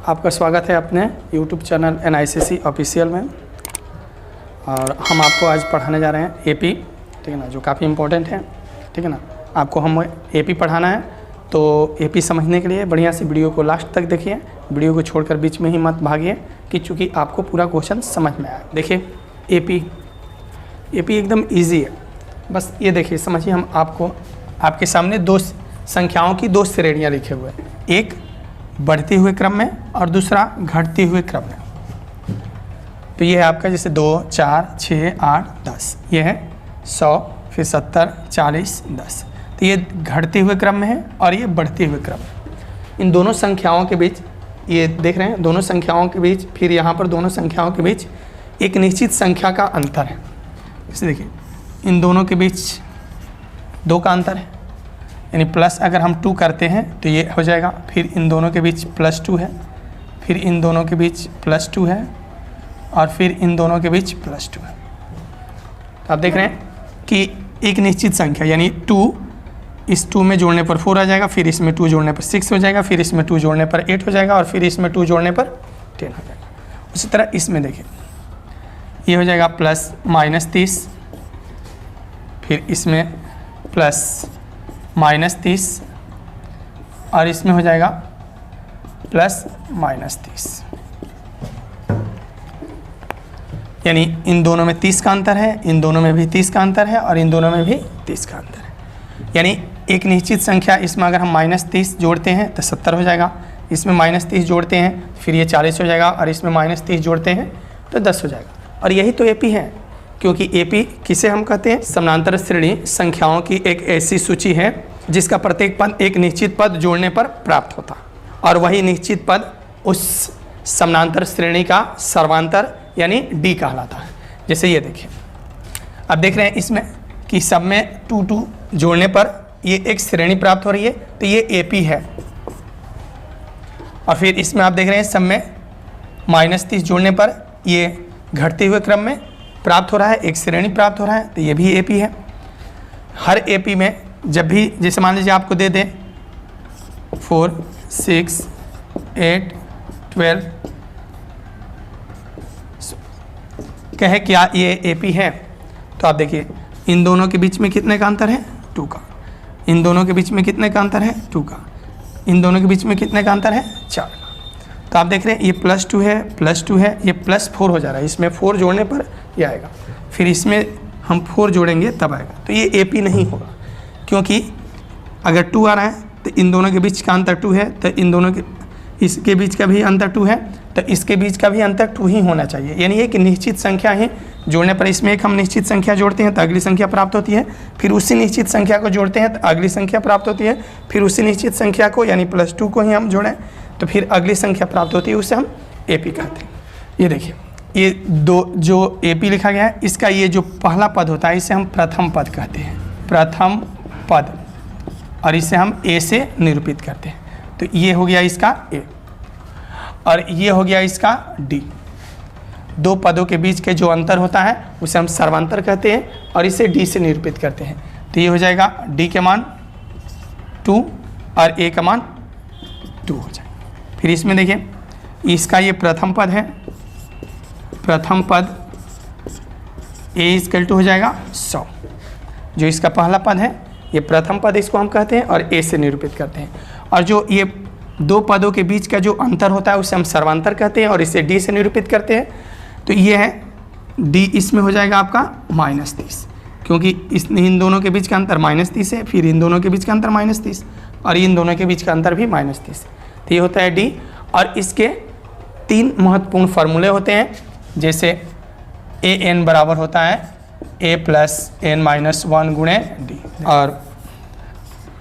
आपका स्वागत है अपने YouTube चैनल NICC ऑफिशियल में। और हम आपको आज पढ़ाने जा रहे हैं AP, ठीक है ना, जो काफ़ी इम्पोर्टेंट है, ठीक है ना। आपको हम AP पढ़ाना है, तो AP समझने के लिए बढ़िया से वीडियो को लास्ट तक देखिए, वीडियो को छोड़कर बीच में ही मत भागिए कि चूँकि आपको पूरा क्वेश्चन समझ में आए। देखिए AP एकदम ईजी है, बस ये देखिए समझिए। हम आपको आपके सामने दो संख्याओं की दो श्रेणियाँ लिखे हुए हैं, एक बढ़ते हुए क्रम में और दूसरा घटते हुए क्रम में। तो ये है आपका जैसे 2, 4, 6, 8, 10, ये है 100, फिर 70, 40, 10। तो ये घटते हुए क्रम में है और ये बढ़ते हुए क्रम में। इन दोनों संख्याओं के बीच, ये देख रहे हैं, दोनों संख्याओं के बीच, फिर यहाँ पर दोनों संख्याओं के बीच एक निश्चित संख्या का अंतर है। जैसे देखिए इन दोनों के बीच 2 का अंतर है, यानी प्लस अगर हम 2 करते हैं तो ये हो जाएगा। फिर इन दोनों के बीच +2 है, फिर इन दोनों के बीच +2 है और फिर इन दोनों के बीच +2 है। तो आप देख रहे हैं कि एक निश्चित संख्या यानी 2, इस 2 में जोड़ने पर 4 आ जाएगा, फिर इसमें 2 जोड़ने पर 6 हो जाएगा, फिर इसमें 2 जोड़ने पर 8 हो जाएगा और फिर इसमें 2 जोड़ने पर 10 हो जाएगा। उसी तरह इसमें देखिए ये हो जाएगा +-30, फिर इसमें +-30 और इसमें हो जाएगा +-30, यानी इन दोनों में 30 का अंतर है, इन दोनों में भी 30 का अंतर है और इन दोनों में भी 30 का अंतर है। यानी एक निश्चित संख्या, इसमें अगर हम -30 जोड़ते हैं तो 70 हो जाएगा, इसमें -30 जोड़ते हैं फिर ये 40 हो जाएगा और इसमें -30 जोड़ते हैं तो 10 हो जाएगा। और यही तो AP है, क्योंकि AP किसे हम कहते हैं? समानांतर श्रेणी संख्याओं की एक ऐसी सूची है जिसका प्रत्येक पद एक निश्चित पद जोड़ने पर प्राप्त होता है और वही निश्चित पद उस समानांतर श्रेणी का सर्वांतर यानी D कहलाता है। जैसे ये देखिए, अब देख रहे हैं इसमें कि सब में 2 जोड़ने पर ये एक श्रेणी प्राप्त हो रही है, तो ये AP है। और फिर इसमें आप देख रहे हैं सब में -30 जोड़ने पर ये घटते हुए क्रम में प्राप्त हो रहा है, एक श्रेणी प्राप्त हो रहा है, तो ये भी AP है। हर AP में जब भी, जैसे मान लीजिए आपको दे दें 4, 6, 8, 12, कहे क्या ये AP है, तो आप देखिए इन दोनों के बीच में कितने का अंतर है? 2 का। इन दोनों के बीच में कितने का अंतर है? 2 का। इन दोनों के बीच में कितने का अंतर है? 4 का। तो आप देख रहे हैं ये +2 है, +2 है, ये +4 हो जा रहा है, इसमें 4 जोड़ने पर ये आएगा, फिर इसमें हम 4 जोड़ेंगे तब आएगा। तो ये AP नहीं होगा, क्योंकि अगर 2 आ रहा है तो इन दोनों के बीच का अंतर 2 है, तो इन दोनों के, इसके बीच का भी अंतर 2 है, तो इसके बीच का भी अंतर 2 ही होना चाहिए। यानी एक निश्चित संख्या है जोड़ने पर, इसमें एक हम निश्चित संख्या जोड़ते हैं तो अगली संख्या प्राप्त होती है, फिर उसी निश्चित संख्या को जोड़ते हैं तो अगली संख्या प्राप्त होती है, फिर उसी निश्चित संख्या को यानी +2 को ही हम जोड़ें तो फिर अगली संख्या प्राप्त होती है, उसे हम AP कहते हैं। ये देखिए ये 2 जो AP लिखा गया है, इसका ये जो पहला पद होता है इसे हम प्रथम पद कहते हैं, प्रथम पद, और इसे हम A से निरूपित करते हैं। तो ये हो गया इसका A और ये हो गया इसका D। 2 पदों के बीच के जो अंतर होता है उसे हम सर्वांतर कहते हैं और इसे D से निरूपित करते हैं। तो ये हो जाएगा D के मान 2 और A का मान 2 हो जाएगा। फिर इसमें देखिए इसका ये प्रथम पद है, प्रथम पद A = हो जाएगा 100। जो इसका पहला पद है ये प्रथम पद, इसको हम कहते हैं और A से निरूपित करते हैं। और जो ये 2 पदों के बीच का जो अंतर होता है उसे हम सर्वांतर कहते हैं और इसे D से निरूपित करते हैं। तो ये है D, इसमें हो जाएगा आपका -30, क्योंकि इन दोनों के बीच का अंतर -30 है, फिर इन दोनों के बीच का अंतर -30 और इन दोनों के बीच का अंतर भी -30। तो ये होता है D। और इसके 3 महत्वपूर्ण फार्मूले होते हैं, जैसे AN बराबर होता है A + n-1 गुणे D, और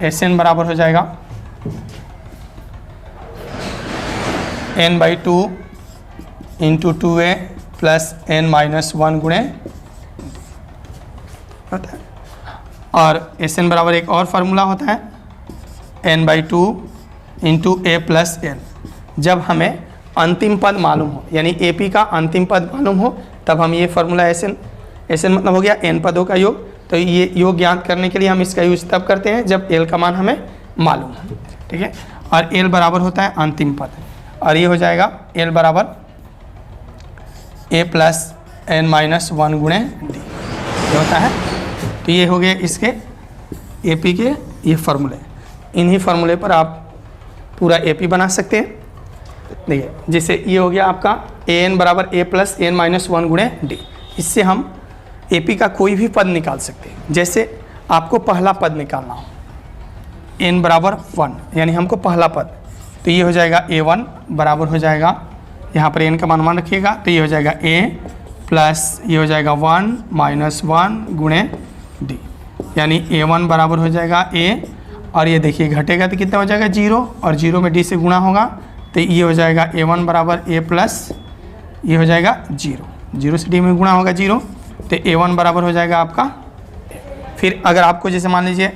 SN बराबर हो जाएगा n/2 × 2A + n-1 गुणे होता है। और SN बराबर एक और फार्मूला होता है n/2 × A + n। जब हमें अंतिम पद मालूम हो, यानी AP का अंतिम पद मालूम हो, तब हम ये फार्मूला SN मतलब हो गया n पदों का योग। तो ये योग ज्ञात करने के लिए हम इसका यूज तब करते हैं जब L का मान हमें मालूम हो, ठीक है। और L बराबर होता है अंतिम पद, और ये हो जाएगा एल बराबर ए प्लस एन माइनस 1 गुणे डी, ये होता है। तो ये हो गए इसके एपी के ये फार्मूले। इन्हीं फार्मूले पर आप पूरा एपी बना सकते हैं। देखिए जैसे ये हो गया आपका ए एन बराबर ए प्लस एन माइनस 1 गुणे डी। इससे हम एपी का कोई भी पद निकाल सकते हैं। जैसे आपको पहला पद निकालना हो, एन बराबर 1 यानी हमको पहला पद, तो ये हो जाएगा ए1 बराबर हो जाएगा, यहाँ पर एन का मान रखिएगा, तो ये हो जाएगा ए प्लस ये हो जाएगा 1 माइनस 1 गुणे डी, यानी ए1 बराबर हो जाएगा ए, और ये देखिए घटेगा तो कितना हो जाएगा 0, और 0 में डी से गुणा होगा तो ये हो जाएगा ए1 बराबर ए प्लस ये हो जाएगा 0 से डी में गुणा होगा 0, तो ए1 बराबर हो जाएगा आपका। फिर अगर आपको जैसे मान लीजिए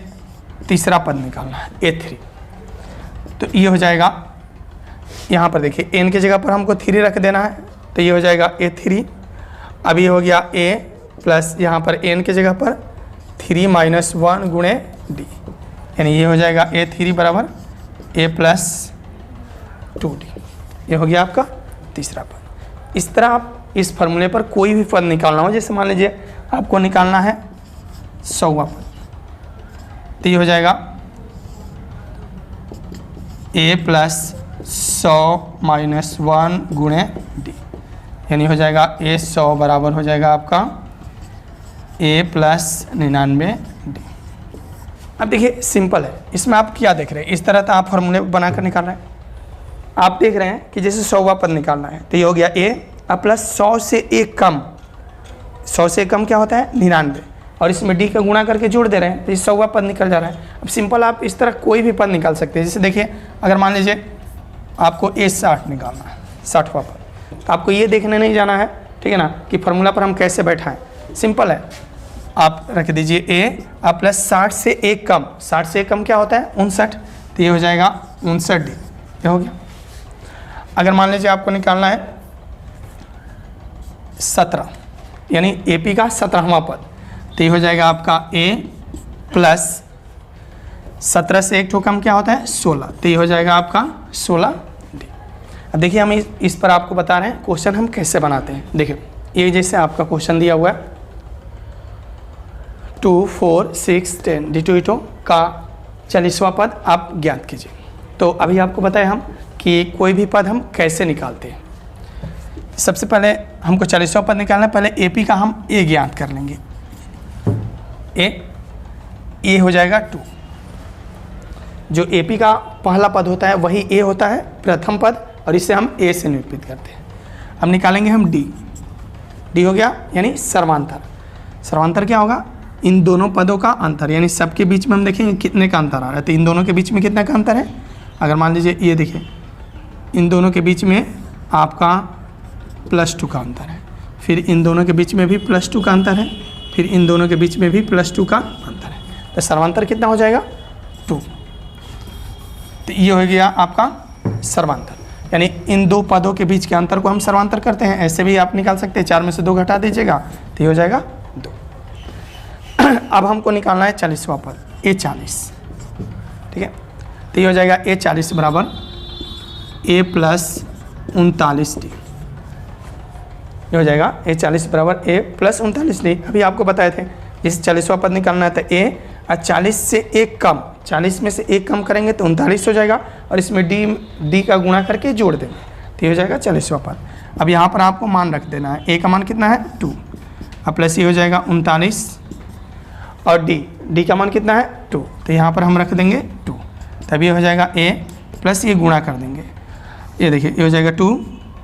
तीसरा पद निकालना है ए3, तो ये हो जाएगा, यहाँ पर देखिए एन की जगह पर हमको 3 रख देना है, तो ये हो जाएगा ए3। अब ये हो गया ए प्लस यहाँ पर एन की जगह पर 3 माइनस 1 गुणे डी, यानी ये हो जाएगा ए3 बराबर ए प्लस 2d। ये हो गया आपका तीसरा पद। इस तरह आप इस फार्मूले पर कोई भी पद निकालना हो, जैसे मान लीजिए आपको निकालना है 100वां पद, तो ये हो जाएगा ए प्लस 100 माइनस 1 गुणे डी, यानी हो जाएगा ए 100 बराबर हो जाएगा आपका ए प्लस 99 डी। अब देखिए सिंपल है, इसमें आप क्या देख रहे हैं, इस तरह तो आप फार्मूले बनाकर निकाल रहे हैं। आप देख रहे हैं कि जैसे 100वां पद निकालना है, तो ये हो गया ए अब प्लस 100 से एक कम, 100 से कम क्या होता है 99, और इसमें डी का गुणा करके जोड़ दे रहे हैं, तो ये 100वां पद निकल जा रहा है। अब सिंपल आप इस तरह कोई भी पद निकाल सकते हैं। जैसे देखिए अगर मान लीजिए आपको ए60 निकालना है, 60वां पद, तो आपको ये देखने नहीं जाना है, ठीक है ना, कि फार्मूला पर हम कैसे बैठाएं। सिंपल है, आप रख दीजिए ए अब प्लस 60 से एक कम, 60 से एक कम क्या होता है 59, तो ये हो जाएगा 59d, ये हो गया। अगर मान लीजिए आपको निकालना है 17 यानी एपी का 17वां पद, तो ये हो जाएगा आपका ए प्लस 17 से एक ठो कम क्या होता है 16, तो ये हो जाएगा आपका 16d। अब देखिए हम इस पर आपको बता रहे हैं क्वेश्चन हम कैसे बनाते हैं। देखिए ये जैसे आपका क्वेश्चन दिया हुआ है 2 4 6 10 d2 का 40वां पद आप ज्ञात कीजिए। तो अभी आपको बताया हम कि कोई भी पद हम कैसे निकालते हैं। सबसे पहले हमको 40वां पद निकालना है, पहले एपी का हम ए ज्ञात कर लेंगे। ए हो जाएगा 2, जो एपी का पहला पद होता है वही ए होता है प्रथम पद, और इसे हम ए से निरूपित करते हैं। अब निकालेंगे हम डी हो गया यानी सर्वांतर। सर्वांतर क्या होगा, इन दोनों पदों का अंतर, यानी सबके बीच में हम देखेंगे कितने का अंतर आ रहा है, तो इन दोनों के बीच में कितने का अंतर है। अगर मान लीजिए ये देखिए इन दोनों के बीच में आपका +2 का अंतर है, फिर इन दोनों के बीच में भी +2 का अंतर है, फिर इन दोनों के बीच में भी +2 का अंतर है, तो सर्वांतर कितना हो जाएगा 2। तो ये हो गया आपका सर्वांतर, यानी इन दो पदों के बीच के अंतर को हम सर्वांतर करते हैं। ऐसे भी आप निकाल सकते हैं, 4 में से 2 घटा दीजिएगा तो ये हो जाएगा 2। अब हमको निकालना है 40वां पद A40, ठीक है, तो ये हो जाएगा A40 बराबर A प्लस 39D, ये हो जाएगा A40 बराबर A प्लस 39D। अभी आपको बताए थे इस 40वां पद निकालना है, तो A और 40 से एक कम, 40 में से एक कम करेंगे तो 39 हो जाएगा, और इसमें डी का गुणा करके जोड़ देंगे तो ये हो जाएगा 40वां पद। अब यहाँ पर आपको मान रख देना है, ए का मान कितना है 2, अब प्लस ये हो जाएगा 39, और डी का मान कितना है 2, तो यहाँ पर हम रख देंगे 2, तभी हो जाएगा ए प्लस ये गुणा कर देंगे, ये देखिए ये हो जाएगा 2,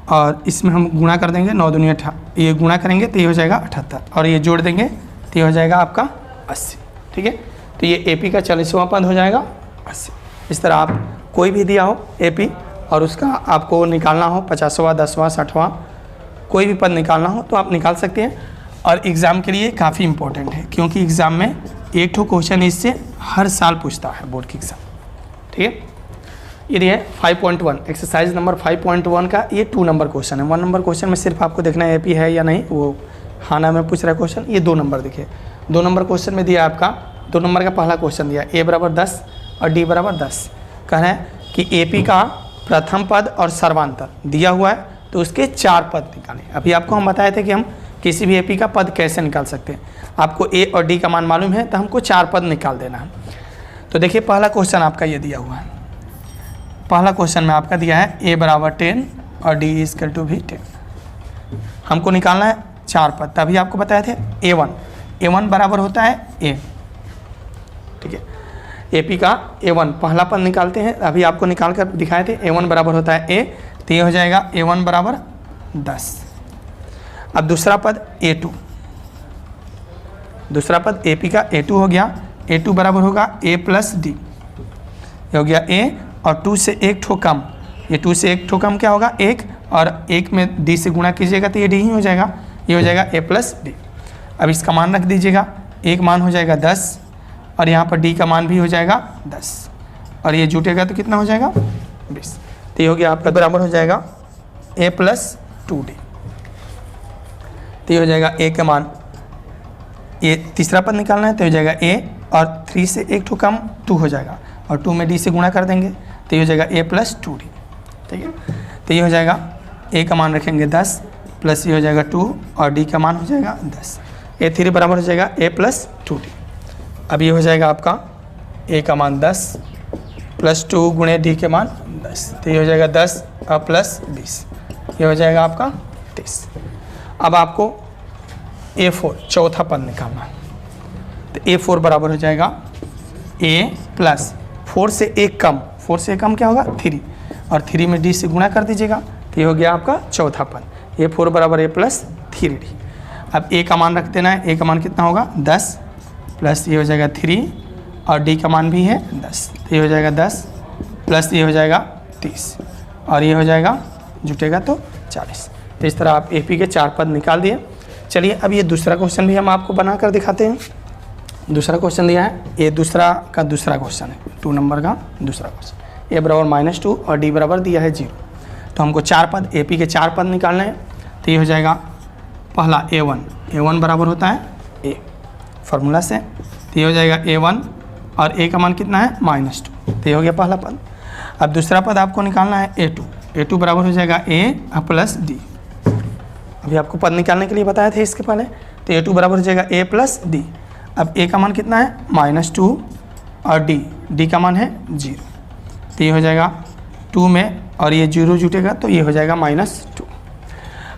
और इसमें हम गुणा कर देंगे 9 दूनी 18, ये गुणा करेंगे तो ये हो जाएगा 78, और ये जोड़ देंगे तो ये हो जाएगा आपका 80, ठीक है। तो ये एपी का 40वां पद हो जाएगा 80। इस तरह आप कोई भी दिया हो एपी और उसका आपको निकालना हो 50वां 10वां 60वां कोई भी पद निकालना हो तो आप निकाल सकते हैं। और एग्ज़ाम के लिए काफ़ी इंपॉर्टेंट है, क्योंकि एग्ज़ाम में एक ठो क्वेश्चन इससे हर साल पूछता है बोर्ड की एग्ज़ाम, ठीक है। ये है 5.1 एक्सरसाइज नंबर 5.1 का ये 2 नंबर क्वेश्चन है। 1 नंबर क्वेश्चन में सिर्फ आपको देखना है एपी है या नहीं, वो हाना में पूछ रहा है क्वेश्चन। ये 2 नंबर देखिए, 2 नंबर क्वेश्चन में दिया आपका 2 नंबर का पहला क्वेश्चन दिया ए बराबर 10 और डी बराबर 10। कह रहे हैं कि एपी का प्रथम पद और सर्वांतर दिया हुआ है तो उसके 4 पद निकालें। अभी आपको हम बताए थे कि हम किसी भी एपी का पद कैसे निकाल सकते हैं। आपको ए और डी का मान मालूम है तो हमको 4 पद निकाल देना है। तो देखिए पहला क्वेश्चन आपका ये दिया हुआ है। पहला क्वेश्चन में आपका दिया है ए बराबर 10 और डी इक्वल टू भी 10। हमको निकालना है 4 पद। तभी आपको बताए थे ए1 बराबर होता है ए, ठीक है। एपी का ए1 पहला पद निकालते हैं, अभी आपको निकाल कर दिखाए थे। ए1 बराबर होता है ए, तो ये हो जाएगा ए1 बराबर 10। अब दूसरा पद ए2, दूसरा पद एपी का ए2 हो गया। ए2 बराबर होगा ए प्लस डी, ये हो गया ए और 2 से एक ठो कम, ये 2 से एक ठो कम क्या होगा 1, और 1 में डी से गुणा कीजिएगा तो ये डी ही हो जाएगा, ये हो जाएगा ए प्लस डी। अब इसका मान रख दीजिएगा, एक मान हो जाएगा 10 और यहाँ पर डी का मान भी हो जाएगा 10 और ये जुटेगा तो कितना हो जाएगा 20। तो ये हो गया आपका बराबर हो जाएगा ए प्लस 2d। तो ये हो जाएगा ए का मान, ये तीसरा पद निकालना है तो हो जाएगा ए और 3 से एक ठो कम 2 हो जाएगा और 2 में डी से गुणा कर देंगे तो ये हो जाएगा ए प्लस 2d, ठीक है। तो ये हो जाएगा ए का मान रखेंगे 10 प्लस ये हो जाएगा 2 और डी का मान हो जाएगा 10। ए3 बराबर हो जाएगा ए प्लस 2d। अब ये हो जाएगा आपका ए का मान 10 प्लस 2 गुणे डी के मान 10, तो ये हो जाएगा 10 और प्लस 20, ये हो जाएगा आपका 30। अब आपको ए4 चौथा पद निकालना है, तो ए4 बराबर हो जाएगा ए प्लस 4 से एक कम, 4 से कम क्या होगा 3 और 3 में डी से गुणा कर दीजिएगा तो ये हो गया आपका चौथा पद। ए4 बराबर ए प्लस 3d। अब ए का मान रख देना है, ए का मान कितना होगा 10 प्लस ये हो जाएगा 3 और डी का मान भी है 10, तो ये हो जाएगा 10 प्लस ये हो जाएगा 30 और ये हो जाएगा जुटेगा तो 40। तो इस तरह आप एपी के 4 पद निकाल दिए। चलिए अब ये दूसरा क्वेश्चन भी हम आपको बना कर दिखाते हैं। दूसरा क्वेश्चन दिया है, ये दूसरा का दूसरा क्वेश्चन है, 2 नंबर का दूसरा क्वेश्चन। ए बराबर -2 और डी बराबर दिया है 0। तो हमको 4 पद एपी के 4 पद निकालने हैं। तो ये हो जाएगा पहला ए1 बराबर होता है ए फार्मूला से, तो ये हो जाएगा ए1 और ए का मान कितना है -2, तो ये हो गया पहला पद। अब दूसरा पद आपको निकालना है ए2 बराबर हो जाएगा ए प्लस डी। अभी आपको पद निकालने के लिए बताया था इसके पहले, तो ए2 बराबर हो जाएगा ए प्लस डी। अब ए का मान कितना है -2 और डी का मान है 0, तो ये हो जाएगा 2 में और ये 0 जुटेगा तो ये हो जाएगा -2।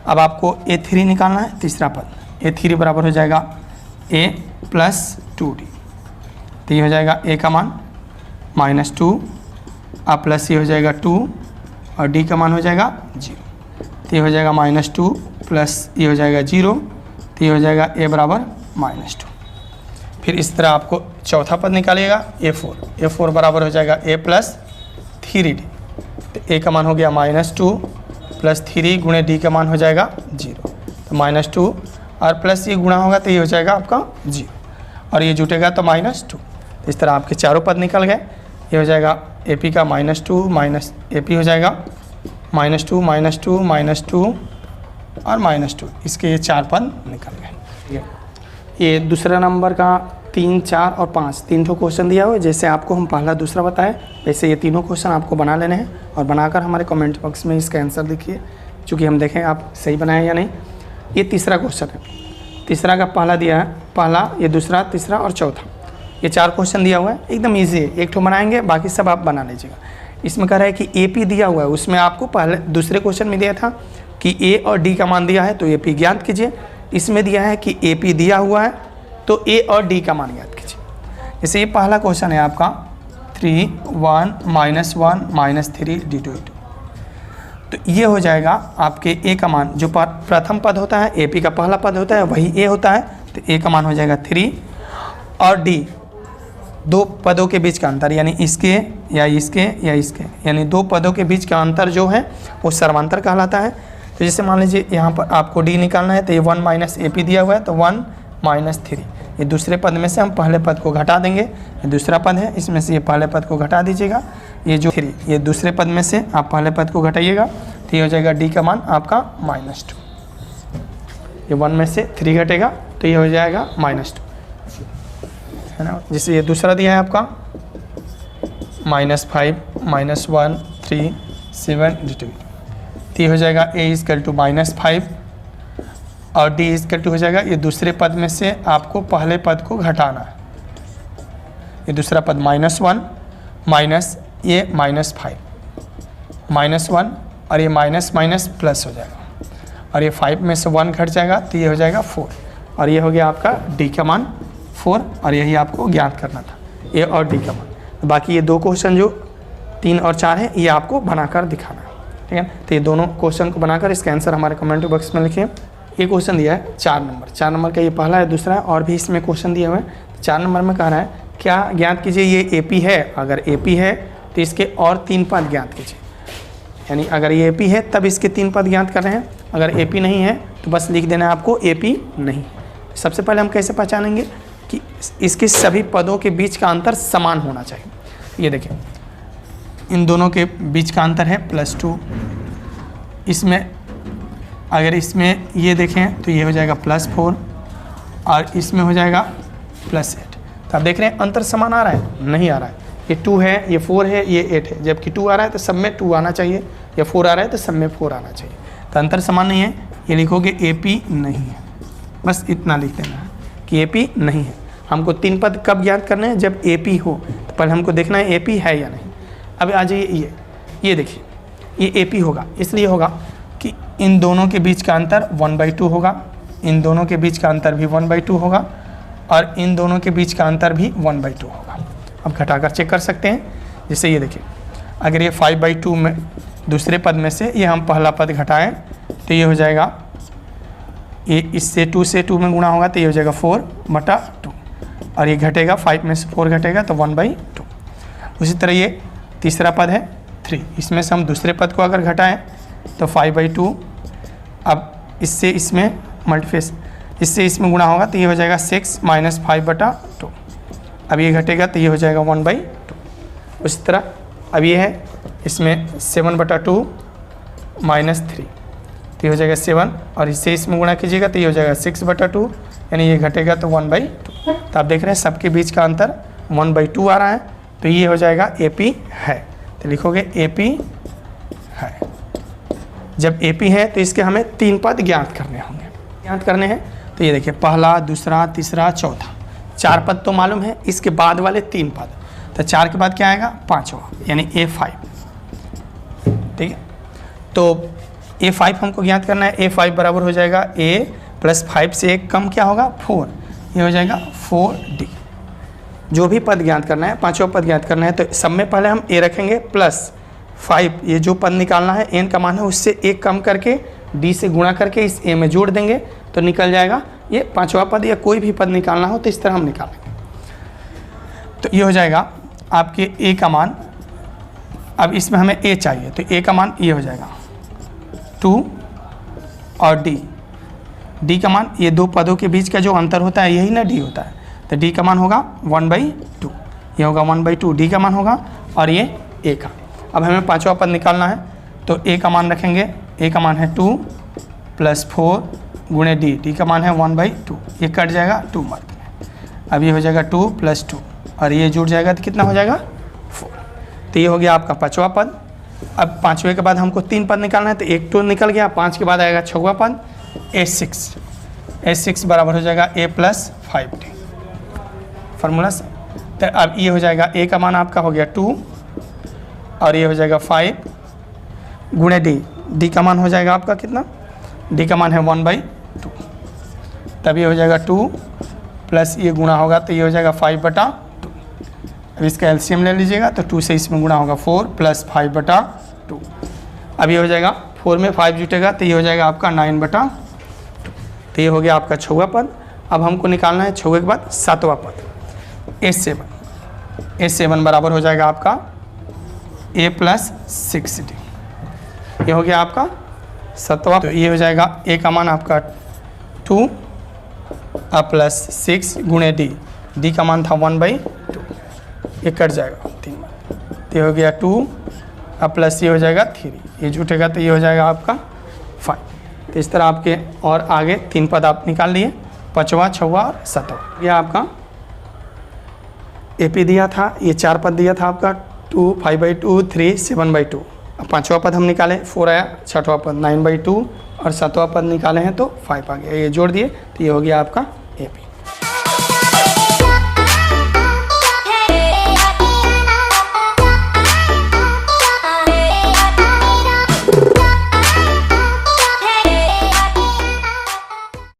अब आपको ए3 निकालना है, तीसरा पद ए3 बराबर हो जाएगा ए प्लस 2d। तो ये हो जाएगा ए का मान -2 और प्लस ये हो जाएगा 2 और डी का मान हो जाएगा 0, तो ये हो जाएगा -2 प्लस ये हो जाएगा 0, तो ये हो जाएगा ए बराबर -2। फिर इस तरह आपको चौथा पद निकालिएगा ए4 बराबर हो जाएगा ए प्लस 3d। तो ए का मान हो गया -2 प्लस 3 गुणे डी का मान हो जाएगा 0, तो -2 और प्लस ये गुणा होगा तो ये हो जाएगा आपका 0 और ये जुटेगा तो -2। इस तरह आपके चारों पद निकल गए। ये हो जाएगा एपी का -2 माइनस एपी हो जाएगा -2 -2 -2 और -2, इसके ये 4 पद निकल गए, ठीक है। ये दूसरा नंबर का 3, 4 और 5 3 ठो क्वेश्चन दिया हुआ है। जैसे आपको हम पहला दूसरा बताए वैसे ये तीनों क्वेश्चन आपको बना लेने हैं और बनाकर हमारे कमेंट बॉक्स में इसका आंसर लिखिए, चूँकि हम देखें आप सही बनाए या नहीं। ये तीसरा क्वेश्चन है, तीसरा का पहला दिया है, पहला ये दूसरा तीसरा और चौथा, ये 4 क्वेश्चन दिया हुआ है। एकदम ईजी है, एक ठो बनाएंगे बाकी सब आप बना लीजिएगा। इसमें कह रहा है कि एपी दिया हुआ है, उसमें आपको पहले दूसरे क्वेश्चन में दिया था कि ए और डी का मान दिया है तो एपी ज्ञात कीजिए। इसमें दिया है कि एपी दिया हुआ है तो ए और डी का मान ज्ञात कीजिए। जैसे ये पहला क्वेश्चन है आपका 3 1 -1 -3 d2 तो ये हो जाएगा आपके ए का मान, जो प्रथम पद होता है एपी का पहला पद होता है वही ए होता है, तो ए का मान हो जाएगा 3 और डी 2 पदों के बीच का अंतर, यानी इसके या इसके यानी 2 पदों के बीच का अंतर जो है वो सर्वांतर कहलाता है। तो जैसे मान लीजिए यहाँ पर आपको डी निकालना है तो ये 1 - एपी दिया हुआ है तो 1 - 3, ये दूसरे पद में से हम पहले पद को घटा देंगे। ये दूसरा पद है, इसमें से ये पहले पद को घटा दीजिएगा, ये जो 3 ये दूसरे पद में से आप पहले पद को घटाइएगा तो ये हो जाएगा डी का मान आपका -2। ये 1 में से 3 घटेगा तो ये हो जाएगा -2, है ना। जैसे ये दूसरा दिया है आपका -5 -1 3 7 dt। तो ये हो जाएगा a इजकल टू -5 और d इजकल टू हो जाएगा, ये दूसरे पद में से आपको पहले पद को घटाना है। ये दूसरा पद -1 माइनस ये -5 -1 और ये माइनस माइनस प्लस हो जाएगा और ये 5 में से 1 घट जाएगा तो ये हो जाएगा 4 और ये हो गया आपका d का मान 4 और यही आपको ज्ञात करना था a और d का मान। बाकी ये दो क्वेश्चन जो 3 और 4 है ये आपको बनाकर दिखाना है, ठीक है। तो ये दोनों क्वेश्चन को बनाकर इसका आंसर हमारे कमेंट बॉक्स में लिखिए। ये क्वेश्चन दिया है 4 नंबर का, ये पहला है, दूसरा है और भी इसमें क्वेश्चन दिए हुए हैं। 4 नंबर में कह रहा है क्या ज्ञात कीजिए ये AP है, अगर AP है तो इसके और 3 पद ज्ञात कीजिए। यानी अगर ये AP है तब इसके 3 पद ज्ञात कर रहे हैं, अगर AP नहीं है तो बस लिख देना है आपको AP नहीं। सबसे पहले हम कैसे पहचानेंगे कि इसके सभी पदों के बीच का अंतर समान होना चाहिए। ये देखें इन दोनों के बीच का अंतर है +2, इसमें अगर इसमें ये देखें तो ये हो जाएगा +4 और इसमें हो जाएगा +8। तो आप देख रहे हैं अंतर समान आ रहा है, नहीं आ रहा है। ये 2 है, ये 4 है, ये 8 है, जबकि 2 आ रहा है तो सब में 2 आना चाहिए, या 4 आ रहा है तो सब में 4 आना चाहिए। तो अंतर समान नहीं है, ये लिखोगे AP नहीं है, बस इतना लिख देना है कि AP नहीं है। हमको 3 पद कब ज्ञात करने हैं, जब AP हो। तो पहले हमको देखना है AP है या नहीं। अब आ जाइए ये देखिए ये AP होगा, इसलिए होगा कि इन दोनों के बीच का अंतर 1/2 होगा, इन दोनों के बीच का अंतर भी 1/2 होगा और इन दोनों के बीच का अंतर भी 1/2 होगा। अब घटाकर चेक कर सकते हैं, जैसे ये देखिए अगर ये 5/2 में दूसरे पद में से ये हम पहला पद घटाएं तो ये हो जाएगा, ये इससे 2 से 2 में गुणा होगा तो ये हो जाएगा 4/2 और ये घटेगा 5 में से 4 घटेगा तो 1/2। उसी तरह ये तीसरा पद है 3, इसमें से हम दूसरे पद को अगर घटाएं तो 5/2, अब इससे इसमें मल्टीप्लिकेशन इससे इसमें गुणा होगा तो ये हो जाएगा 6 - 5/2। अब ये घटेगा तो ये हो जाएगा 1/2। उसी तरह अब ये है इसमें 7/2 -3 तो ये हो जाएगा 7 और इससे इसमें गुणा कीजिएगा तो ये हो जाएगा 6/2, यानी ये घटेगा तो 1/2। तो आप देख रहे हैं सबके बीच का अंतर 1/2 आ रहा है, तो ये हो जाएगा AP है। तो लिखोगे AP है। जब AP है तो इसके हमें 3 पद ज्ञात करने होंगे। ज्ञात करने हैं तो ये देखिए पहला, दूसरा, तीसरा, चौथा, 4 पद तो मालूम है, इसके बाद वाले 3 पद। तो 4 के बाद क्या आएगा, 5वां, यानी A5, ठीक है। तो A5 हमको ज्ञात करना है। A5 बराबर हो जाएगा A + 5 से 1 कम क्या होगा 4, ये हो जाएगा 4D। जो भी पद ज्ञात करना है, 5वां पद ज्ञात करना है तो सब में पहले हम A रखेंगे +5, ये जो पद निकालना है n का मान है उससे 1 कम करके D से गुणा करके इस A में जोड़ देंगे तो निकल जाएगा ये 5वां पद, या कोई भी पद निकालना हो तो इस तरह हम निकालेंगे। तो ये हो जाएगा आपके A का मान। अब इसमें हमें A चाहिए तो A का मान ये हो जाएगा 2 और D का मान, ये 2 पदों के बीच का जो अंतर होता है यही ना D होता है, तो D का मान होगा 1/2, ये होगा 1/2 D का मान होगा और ये A का। अब हमें 5वां पद निकालना है तो A का मान रखेंगे, A का मान है 2 + 4 गुणे D का मान है 1/2, ये कट जाएगा 2 मत में। अब ये हो जाएगा 2 + 2 और ये जुड़ जाएगा तो कितना हो जाएगा 4। तो ये हो गया आपका 5वां पद। अब 5वें के बाद हमको 3 पद निकालना है तो 1 तो निकल गया, 5 के बाद आएगा 6वां पद A6 बराबर हो जाएगा A + 5D फार्मूला से। तो अब ये हो जाएगा A का मान आपका हो गया 2 और ये हो जाएगा 5 गुणे D का मान हो जाएगा आपका कितना, D का मान है 1/2, तब ये हो जाएगा 2 प्लस ये गुणा होगा तो ये हो जाएगा 5/2। अब इसका एलसीएम ले लीजिएगा तो 2 से इसमें गुणा होगा 4 + 5/2। अब ये हो जाएगा 4 में 5 जुटेगा तो ये हो जाएगा आपका 9/2। तो ये हो गया आपका 6वां पद। अब हमको निकालना है 6वें के बाद 7वां पद A7 बराबर हो जाएगा आपका A + 6D, ये हो गया आपका 7वां। तो ये हो जाएगा A का मान आपका 2 + 6 गुणे D का मान था 1/2, ये कट जाएगा 3 बार, तो ये हो गया 2 प्लस ये हो जाएगा 3, ये जुटेगा तो ये हो जाएगा आपका 5। तो इस तरह आपके और आगे 3 पद आप निकाल लिए, 5वां, 6वां और 7वां। यह आपका AP दिया था, ये 4 पद दिया था आपका 2, 5/2, 3, 7/2, अब पाँचवा पद हम निकाले 4 आया, छठवां पद 9/2 और सातवां पद निकाले हैं तो 5 आ गया। ये जोड़ दिए तो ये हो गया आपका AP।